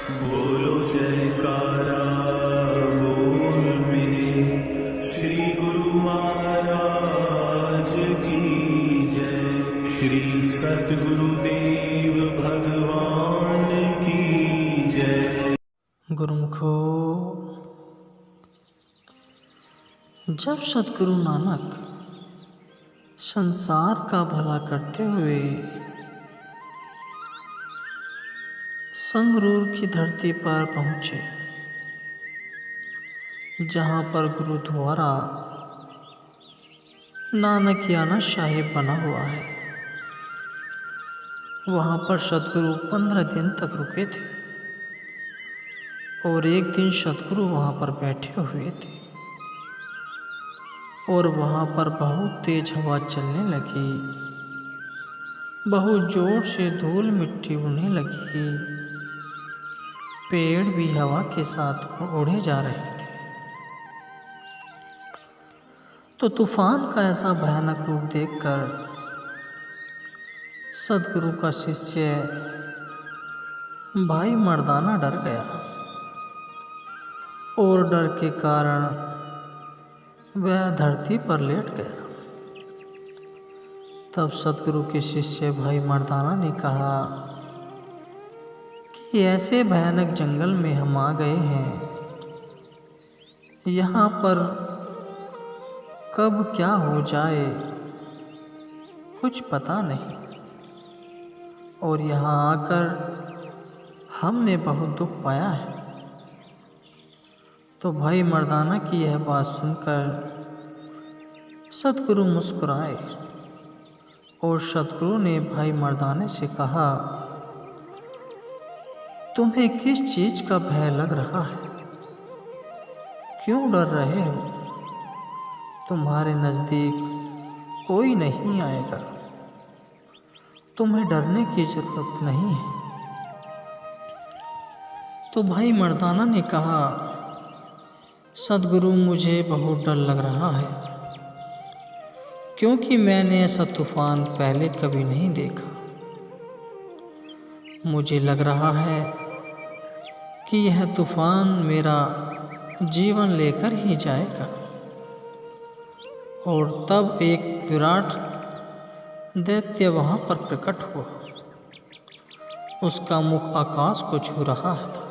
बोलो जयकारा बोल मेरे श्री गुरु महाराज की जय। श्री सतगुरुदेव भगवान की जय। गुरुमुखो, जब सतगुरु नानक संसार का भला करते हुए संगरूर की धरती पर पहुँचे, जहाँ पर गुरुद्वारा नानकियाना साहिब बना हुआ है, वहाँ पर सतगुरु 15 दिन तक रुके थे और एक दिन सतगुरु वहाँ पर बैठे हुए थे और वहाँ पर बहुत तेज हवा चलने लगी, बहुत जोर से धूल मिट्टी उड़ने लगी, पेड़ भी हवा के साथ उड़े जा रहे थे। तो तूफान का ऐसा भयानक रूप देखकर सतगुरु का शिष्य भाई मर्दाना डर गया और डर के कारण वह धरती पर लेट गया। तब सतगुरु के शिष्य भाई मर्दाना ने कहा कि ऐसे भयानक जंगल में हम आ गए हैं, यहाँ पर कब क्या हो जाए कुछ पता नहीं, और यहाँ आकर हमने बहुत दुख पाया है। तो भाई मर्दाना की यह बात सुनकर सतगुरु मुस्कुराए और सतगुरु ने भाई मर्दाने से कहा, तुम्हें किस चीज़ का भय लग रहा है? क्यों डर रहे हो? तुम्हारे नज़दीक कोई नहीं आएगा, तुम्हें डरने की ज़रूरत नहीं है। तो भाई मर्दाना ने कहा, सतगुरु मुझे बहुत डर लग रहा है, क्योंकि मैंने ऐसा तूफ़ान पहले कभी नहीं देखा। मुझे लग रहा है कि यह तूफ़ान मेरा जीवन लेकर ही जाएगा। और तब एक विराट दैत्य वहाँ पर प्रकट हुआ, उसका मुख आकाश को छू रहा था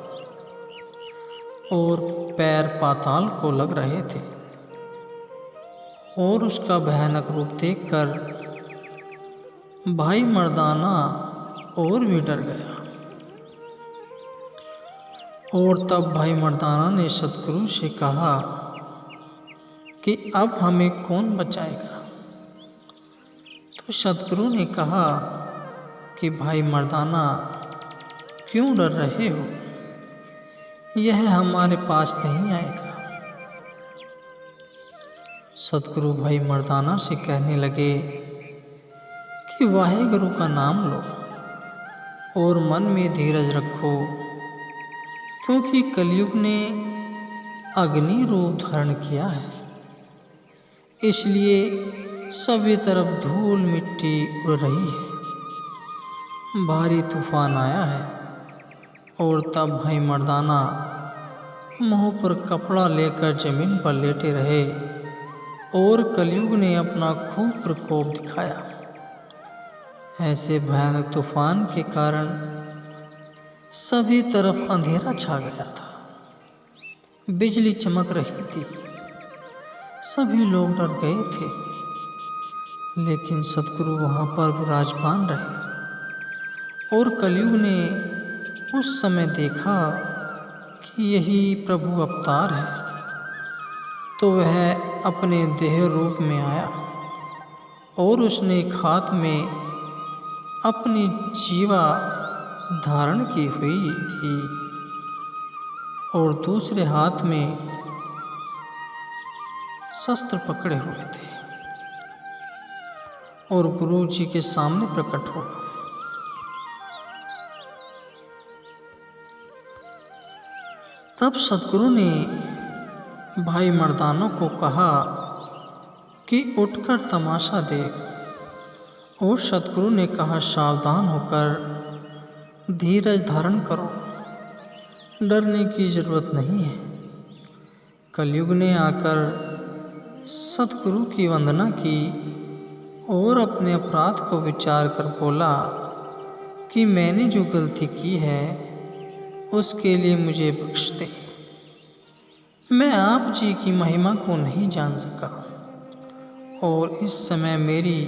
और पैर पाताल को लग रहे थे, और उसका भयानक रूप देखकर भाई मर्दाना और भी डर गया। और तब भाई मर्दाना ने सतगुरु से कहा कि अब हमें कौन बचाएगा? तो सतगुरु ने कहा कि भाई मर्दाना, क्यों डर रहे हो? यह हमारे पास नहीं आएगा। सतगुरु भाई मर्दाना से कहने लगे कि वाहेगुरु का नाम लो और मन में धीरज रखो, क्योंकि कलयुग ने अग्नि रूप धारण किया है, इसलिए सभी तरफ धूल मिट्टी उड़ रही है, भारी तूफान आया है। और तब भाई मर्दाना मुँह पर कपड़ा लेकर जमीन पर लेटे रहे और कलयुग ने अपना खूब प्रकोप दिखाया। ऐसे भयानक तूफान के कारण सभी तरफ अंधेरा छा गया था, बिजली चमक रही थी, सभी लोग डर गए थे, लेकिन सतगुरु वहाँ पर विराजमान रहे। और कलयुग ने उस समय देखा कि यही प्रभु अवतार है, तो वह अपने देह रूप में आया और उसने एक हाथ में अपनी जीवा धारण की हुई थी और दूसरे हाथ में शस्त्र पकड़े हुए थे और गुरु जी के सामने प्रकट हुआ। तब सतगुरु ने भाई मर्दानों को कहा कि उठकर तमाशा देख। और सतगुरु ने कहा, सावधान होकर धीरज धारण करो डरने की ज़रूरत नहीं है। कलयुग ने आकर सतगुरु की वंदना की और अपने अपराध को विचार कर बोला कि मैंने जो गलती की है उसके लिए मुझे बख्श दे। मैं आप जी की महिमा को नहीं जान सका और इस समय मेरी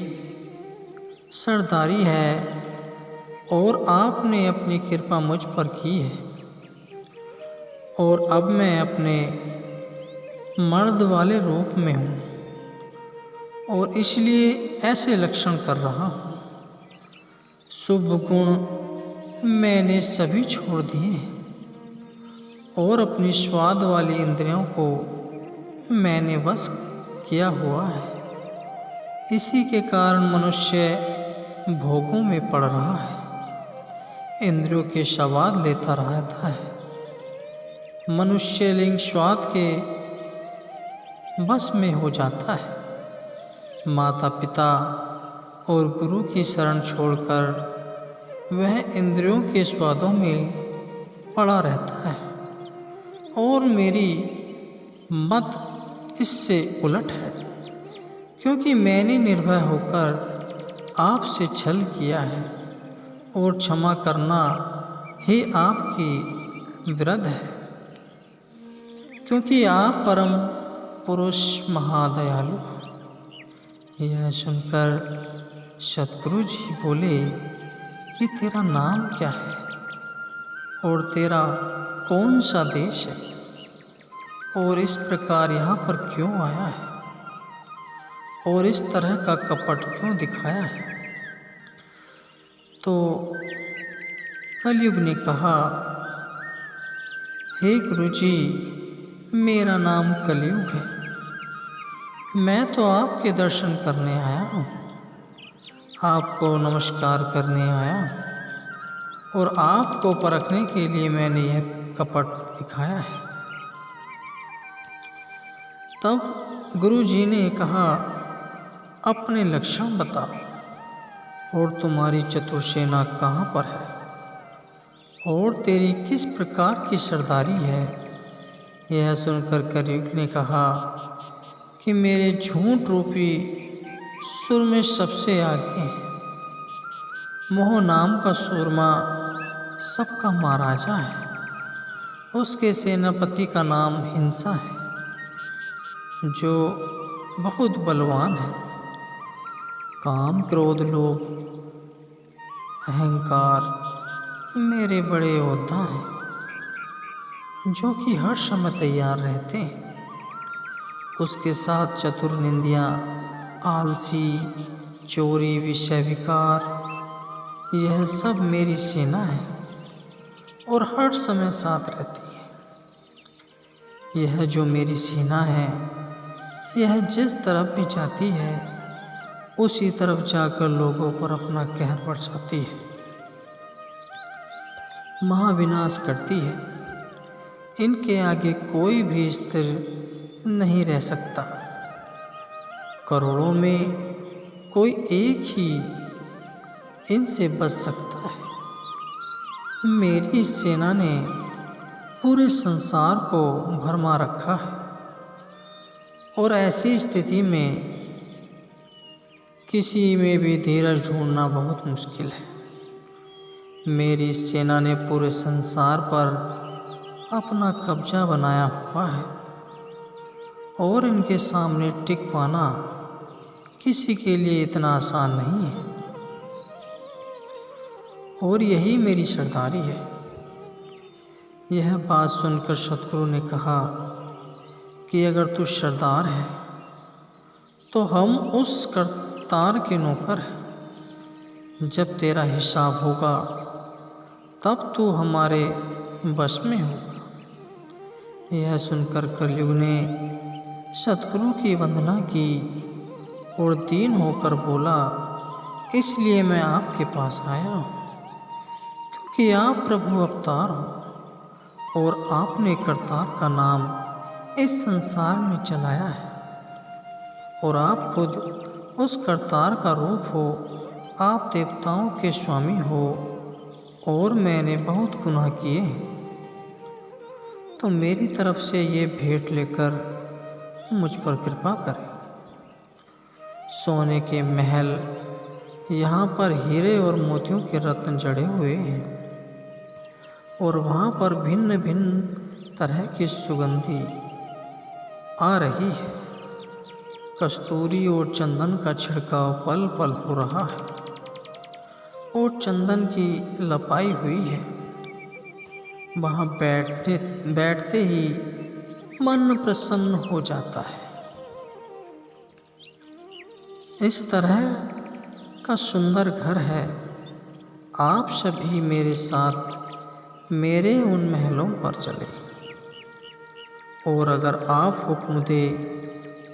सरदारी है और आपने अपनी कृपा मुझ पर की है और अब मैं अपने मर्द वाले रूप में हूँ और इसलिए ऐसे लक्षण कर रहा हूँ। शुभ गुण मैंने सभी छोड़ दिए हैं और अपनी स्वाद वाली इंद्रियों को मैंने वश किया हुआ है। इसी के कारण मनुष्य भोगों में पड़ रहा है, इंद्रियों के स्वाद लेता रहता है। मनुष्य लिंग स्वाद के बस में हो जाता है। माता पिता और गुरु की शरण छोड़कर वह इंद्रियों के स्वादों में पड़ा रहता है और मेरी मत इससे उलट है, क्योंकि मैंने निर्भय होकर आपसे छल किया है और क्षमा करना ही आपकी वृत्ति है, क्योंकि आप परम पुरुष महादयालु हैं। यह सुनकर सतगुरु जी बोले कि तेरा नाम क्या है और तेरा कौन सा देश है और इस प्रकार यहाँ पर क्यों आया है और इस तरह का कपट क्यों दिखाया है। तो कलयुग ने कहा, हे गुरु जी, मेरा नाम कलयुग है। मैं तो आपके दर्शन करने आया हूँ, आपको नमस्कार करने आया हूँ और आपको परखने के लिए मैंने यह कपट दिखाया है। तब गुरु जी ने कहा, अपने लक्षण बताओ और तुम्हारी चतुर्सेना कहाँ पर है और तेरी किस प्रकार की सरदारी है। यह सुनकर कलयुग ने कहा कि मेरे झूठ रूपी सुर में सबसे आगे मोह नाम का सूरमा सबका महाराजा है। उसके सेनापति का नाम हिंसा है, जो बहुत बलवान है। काम, क्रोध, लोभ, अहंकार मेरे बड़े योद्धा हैं, जो कि हर समय तैयार रहते हैं। उसके साथ चतुर, निंदिया, आलसी, चोरी, विषय विकार, यह सब मेरी सेना है और हर समय साथ रहती है। यह जो मेरी सेना है, यह जिस तरफ भी जाती है उसी तरफ जाकर लोगों पर अपना कहर बरसाती है, महाविनाश करती है। इनके आगे कोई भी स्थिर नहीं रह सकता। करोड़ों में कोई एक ही इनसे बच सकता है। मेरी सेना ने पूरे संसार को भरमा रखा है और ऐसी स्थिति में किसी में भी धीरज ढूंढना बहुत मुश्किल है। मेरी सेना ने पूरे संसार पर अपना कब्जा बनाया हुआ है और इनके सामने टिक पाना किसी के लिए इतना आसान नहीं है। और यही मेरी सरदारी है। यह बात सुनकर सतगुरु ने कहा कि अगर तू सरदार है तो हम उस करतार के नौकर हैं। जब तेरा हिसाब होगा तब तू हमारे बस में होगा। यह सुनकर कलयुग ने सतगुरु की वंदना की और दीन होकर बोला, इसलिए मैं आपके पास आया हूँ, क्योंकि आप प्रभु अवतार हो और आपने करतार का नाम इस संसार में चलाया है और आप खुद उस करतार का रूप हो। आप देवताओं के स्वामी हो और मैंने बहुत गुनाह किए हैं तो मेरी तरफ से ये भेंट लेकर मुझ पर कृपा करें। सोने के महल, यहाँ पर हीरे और मोतियों के रत्न जड़े हुए हैं और वहाँ पर भिन्न भिन्न तरह की सुगंधी आ रही है। कस्तूरी और चंदन का छिड़काव पल पल हो रहा है और चंदन की लपाई हुई है। वहाँ बैठते ही मन प्रसन्न हो जाता है। इस तरह का सुंदर घर है। आप सभी मेरे साथ मेरे उन महलों पर चले और अगर आप हुक्म दे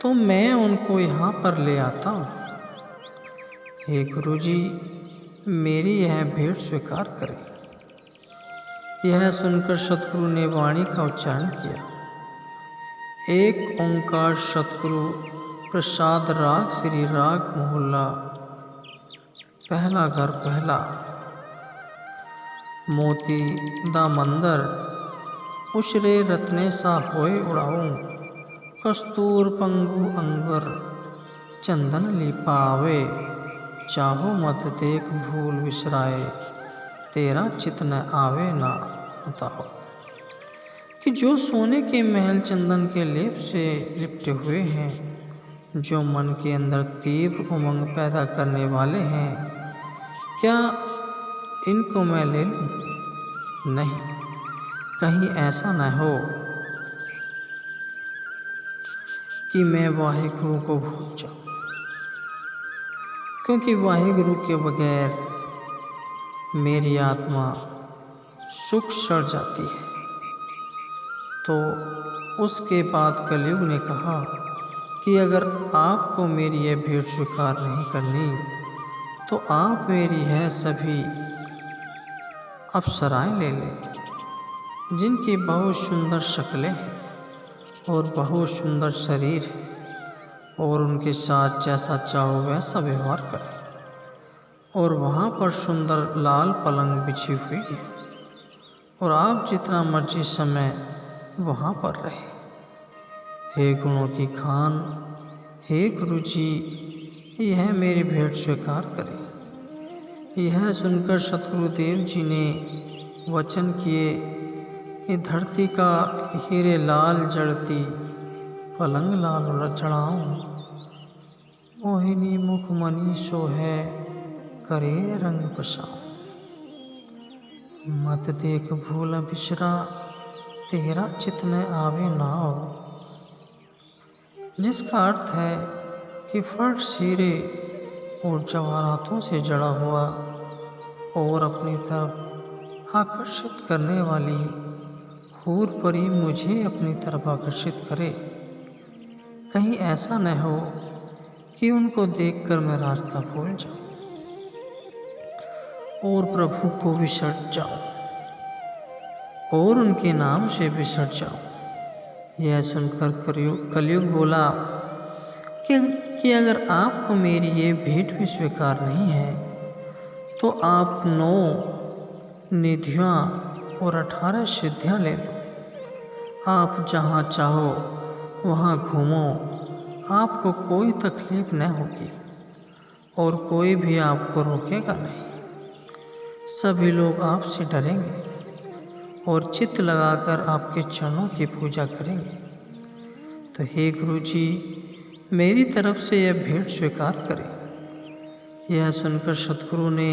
तो मैं उनको यहाँ पर ले आता हूँ। हे गुरुजी, मेरी यह भेंट स्वीकार करें। यह सुनकर सतगुरु ने वाणी का उच्चारण किया। एक ओंकार सतगुरु प्रसाद राग श्री राग मोहल्ला पहला घर पहला। मोती दा मंदर उशरे रत्ने सा होए उड़ाऊं, कस्तूर पंगु अंगर चंदन लिपावे, चाहो मत देख भूल विसराए, तेरा चित न आवे ना बताओ। कि जो सोने के महल चंदन के लेप से लिपटे हुए हैं, जो मन के अंदर तीव्र उमंग पैदा करने वाले हैं, क्या इनको मैं ले लूं? नहीं, कहीं ऐसा न हो कि मैं वाहिगुरु को भूल जाऊं, क्योंकि वाहिगुरु के बगैर मेरी आत्मा सुख सड़ जाती है। तो उसके बाद कलयुग ने कहा कि अगर आपको मेरी यह भेंट स्वीकार नहीं करनी तो आप मेरी है सभी अप्सराएं ले लें, जिनकी बहुत सुंदर शक्लें हैं और बहुत सुंदर शरीर है, और उनके साथ जैसा चाहो वैसा व्यवहार करें। और वहाँ पर सुंदर लाल पलंग बिछी हुई है और आप जितना मर्जी समय वहाँ पर रहे। हे गुणों की खान, हे गुरुजी, यह मेरी भेंट स्वीकार करें। यह सुनकर सतगुरुदेव जी ने वचन किए कि धरती का हीरे लाल जड़ती पलंग लाल चढ़ाऊं, मोहिनी मुखमणि सोहे करे रंग बसाऊं, मत देख भूल बिसरा, तेरा चित न आवे नाव। जिसका अर्थ है कि फर्श हीरे और जवाहरातों से जड़ा हुआ और अपनी तरफ आकर्षित करने वाली हूर परी मुझे अपनी तरफ आकर्षित करे। कहीं ऐसा न हो कि उनको देखकर मैं रास्ता भूल जाऊं और प्रभु को बिसर जाऊं और उनके नाम से बिसर जाऊं। यह सुनकर कलयुग बोला कि अगर आपको मेरी ये भेंट भी स्वीकार नहीं है तो आप 9 निधियाँ और 18 सिद्धियाँ ले लो। आप जहाँ चाहो वहाँ घूमो, आपको कोई तकलीफ न होगी और कोई भी आपको रोकेगा नहीं। सभी लोग आपसे डरेंगे और चित्त लगाकर आपके चरणों की पूजा करेंगे। तो हे गुरुजी, मेरी तरफ से यह भेंट स्वीकार करें। यह सुनकर सतगुरु ने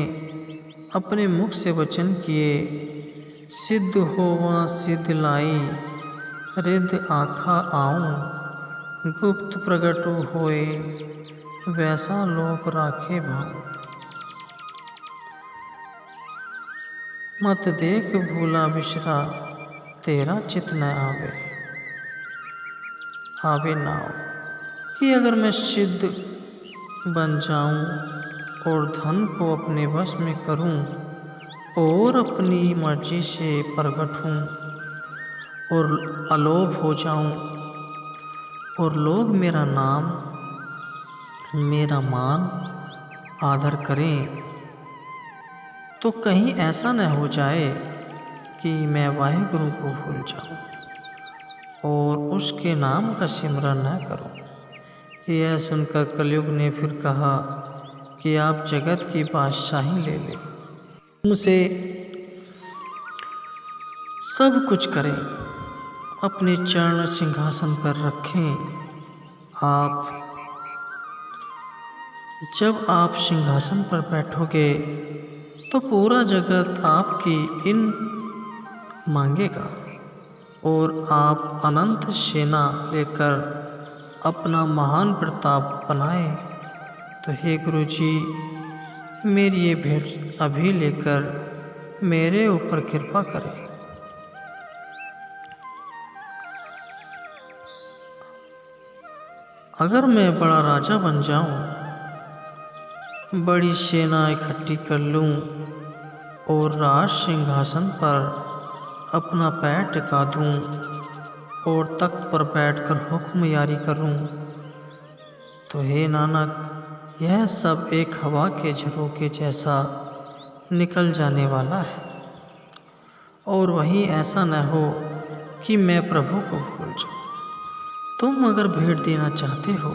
अपने मुख से वचन किए, सिद्ध होवा सिद्ध लाई, रिद्ध आखा आऊं, गुप्त प्रगटु होए, वैसा लोक राखे भाऊं। मत देख भूला बिसरा, तेरा चित न आवे नाव। कि अगर मैं सिद्ध बन जाऊं और धन को अपने वश में करूं और अपनी मर्जी से प्रकट हूं और अलोभ हो जाऊं और लोग मेरा नाम, मेरा मान आदर करें, तो कहीं ऐसा न हो जाए कि मैं वाहिगुरु को भूल जाऊं। और उसके नाम का सिमरन न करो। यह सुनकर कलयुग ने फिर कहा कि आप जगत की बादशाही ले लें, मुझसे सब कुछ करें, अपने चरण सिंहासन पर रखें। जब आप सिंहासन पर बैठोगे तो पूरा जगत आपकी इन मांगेगा और आप अनंत सेना लेकर अपना महान प्रताप बनाए। तो हे गुरु जी, मेरी ये भेंट अभी लेकर मेरे ऊपर कृपा करें। अगर मैं बड़ा राजा बन जाऊं, बड़ी सेना इकट्ठी कर लूं और राज सिंहासन पर अपना पैर टिका दूं और तख्त पर बैठकर हुक्म जारी करूं, तो हे नानक, यह सब एक हवा के झरोखे जैसा निकल जाने वाला है। और वहीं ऐसा न हो कि मैं प्रभु को भूल जाऊं। तुम अगर भेंट देना चाहते हो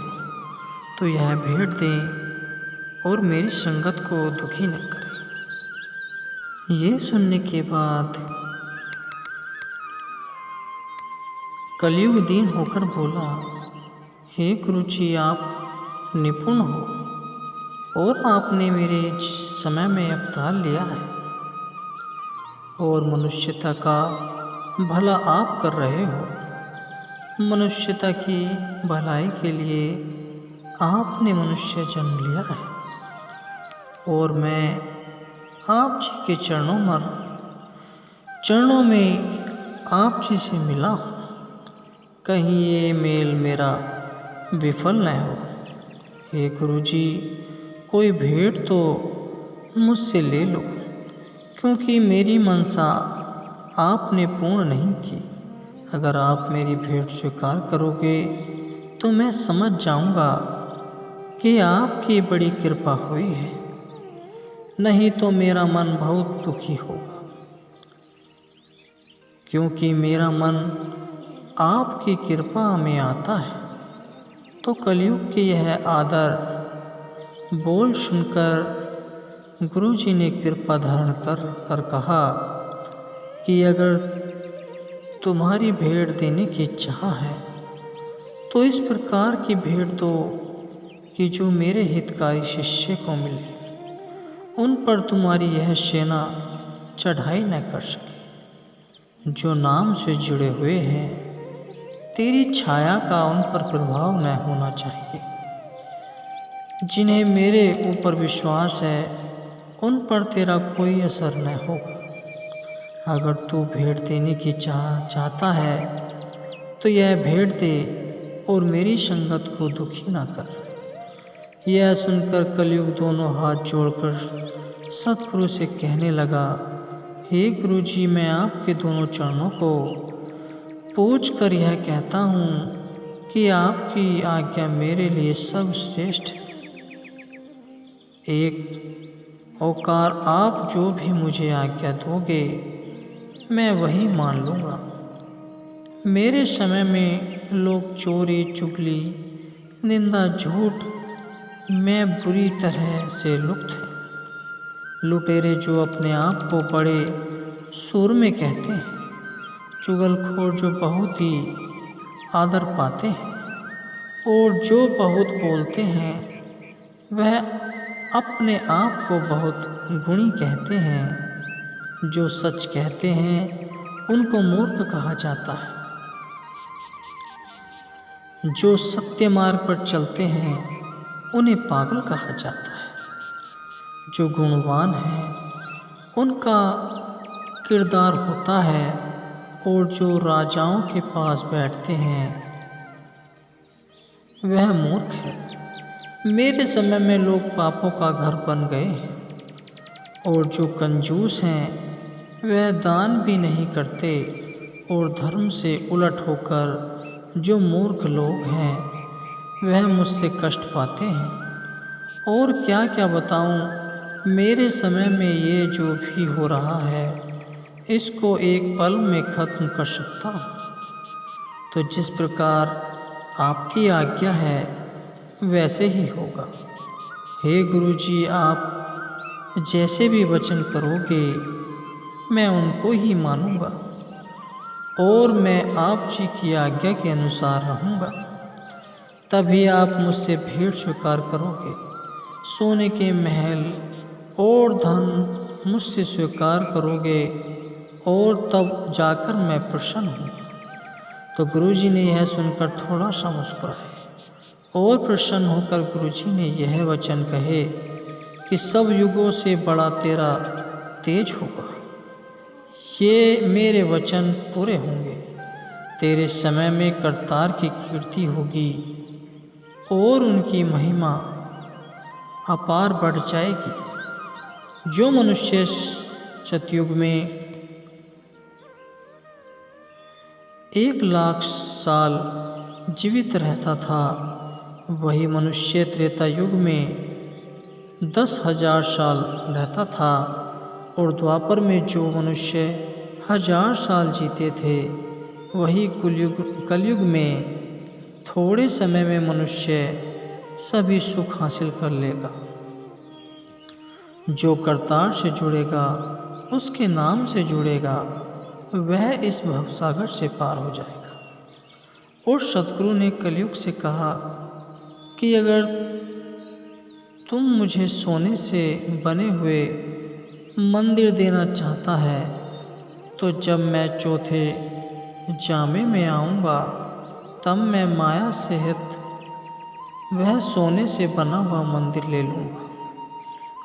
तो यह भेंट दें और मेरी संगत को दुखी न करें। ये सुनने के बाद कलयुग दीन होकर बोला, हे गुरु जी, आप निपुण हो और आपने मेरे समय में अवतार लिया है और मनुष्यता का भला आप कर रहे हो। मनुष्यता की भलाई के लिए आपने मनुष्य जन्म लिया है और मैं आप जी के चरणों में आप जी से मिला हूँ। कहीं ये मेल मेरा विफल न हो। हे गुरु जी, कोई भेंट तो मुझसे ले लो, क्योंकि मेरी मनसा आपने पूर्ण नहीं की। अगर आप मेरी भेंट स्वीकार करोगे तो मैं समझ जाऊंगा कि आपकी बड़ी कृपा हुई है, नहीं तो मेरा मन बहुत दुखी होगा, क्योंकि मेरा मन आपकी कृपा में आता है। तो कलयुग के यह आदर बोल सुनकर गुरु जी ने कृपा धारण कर कहा कि अगर तुम्हारी भेंट देने की इच्छा है तो इस प्रकार की भेंट दो कि जो मेरे हितकारी शिष्य को मिले। उन पर तुम्हारी यह सेना चढ़ाई न कर सके। जो नाम से जुड़े हुए हैं, तेरी छाया का उन पर प्रभाव न होना चाहिए। जिन्हें मेरे ऊपर विश्वास है, उन पर तेरा कोई असर न होगा। अगर तू भेंट देने की चाहता है तो यह भेंट दे और मेरी संगत को दुखी ना कर। यह सुनकर कलयुग दोनों हाथ जोड़कर सतगुरु से कहने लगा, हे गुरु जी, मैं आपके दोनों चरणों को पूछ कर यह कहता हूँ कि आपकी आज्ञा मेरे लिए सर्वश्रेष्ठ है। एक औकार आप जो भी मुझे आज्ञा दोगे मैं वही मान लूँगा। मेरे समय में लोग चोरी, चुगली, निंदा, झूठ में बुरी तरह से लुप्त हैं। लुटेरे जो अपने आप को बड़े सूरमे कहते हैं, चुगलखोर जो बहुत ही आदर पाते हैं और जो बहुत बोलते हैं, वह अपने आप को बहुत गुणी कहते हैं। जो सच कहते हैं उनको मूर्ख कहा जाता है। जो सत्य मार्ग पर चलते हैं उन्हें पागल कहा जाता है। जो गुणवान हैं उनका किरदार होता है और जो राजाओं के पास बैठते हैं वह मूर्ख है। मेरे समय में लोग पापों का घर बन गए हैं और जो कंजूस हैं वह दान भी नहीं करते और धर्म से उलट होकर जो मूर्ख लोग हैं वह मुझसे कष्ट पाते हैं। और क्या क्या बताऊं, मेरे समय में ये जो भी हो रहा है इसको एक पल में ख़त्म कर सकता हूँ। तो जिस प्रकार आपकी आज्ञा है वैसे ही होगा। हे गुरुजी, आप जैसे भी वचन करोगे मैं उनको ही मानूंगा और मैं आप जी की आज्ञा के अनुसार रहूंगा। तभी आप मुझसे भेंट स्वीकार करोगे। सोने के महल और धन मुझसे स्वीकार करोगे और तब जाकर मैं प्रसन्न हूँ। तो गुरुजी ने यह सुनकर थोड़ा सा मुस्कुराए और प्रसन्न होकर गुरुजी ने यह वचन कहे कि सब युगों से बड़ा तेरा तेज होगा। ये मेरे वचन पूरे होंगे। तेरे समय में करतार की कीर्ति होगी और उनकी महिमा अपार बढ़ जाएगी। जो मनुष्य सतयुग में 1,00,000 साल जीवित रहता था, वही मनुष्य त्रेता युग में 10,000 साल रहता था, और द्वापर में जो मनुष्य 1,000 साल जीते थे, वही कलयुग में थोड़े समय में मनुष्य सभी सुख हासिल कर लेगा। जो करतार से जुड़ेगा, उसके नाम से जुड़ेगा, वह इस भवसागर से पार हो जाएगा। और सतगुरु ने कलयुग से कहा कि अगर तुम मुझे सोने से बने हुए मंदिर देना चाहता है तो जब मैं चौथे जामे में आऊँगा तब मैं माया सहित वह सोने से बना हुआ मंदिर ले लूँगा।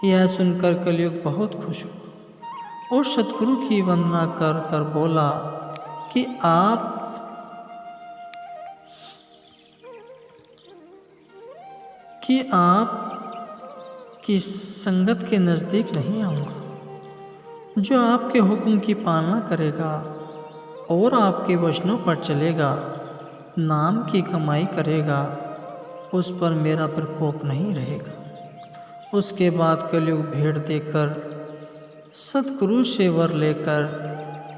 यह सुनकर कलयुग बहुत खुश हुआ और सतगुरु की वंदना कर कर बोला कि आप की संगत के नज़दीक नहीं आऊँगा। जो आपके हुक्म की पालना करेगा और आपके वचनों पर चलेगा, नाम की कमाई करेगा, उस पर मेरा प्रकोप नहीं रहेगा। उसके बाद कलयुग भेंट देकर सतगुरु से वर लेकर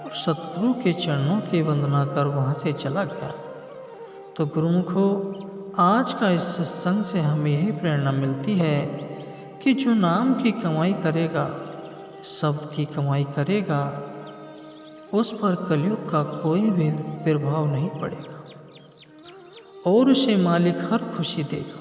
और सतगुरु के चरणों की वंदना कर वहाँ से चला गया। तो गुरुमुखो, आज का इस सत्संग से हमें यही प्रेरणा मिलती है कि जो नाम की कमाई करेगा, शब्द की कमाई करेगा, उस पर कलयुग का कोई भी प्रभाव नहीं पड़ेगा और उसे मालिक हर खुशी देगा।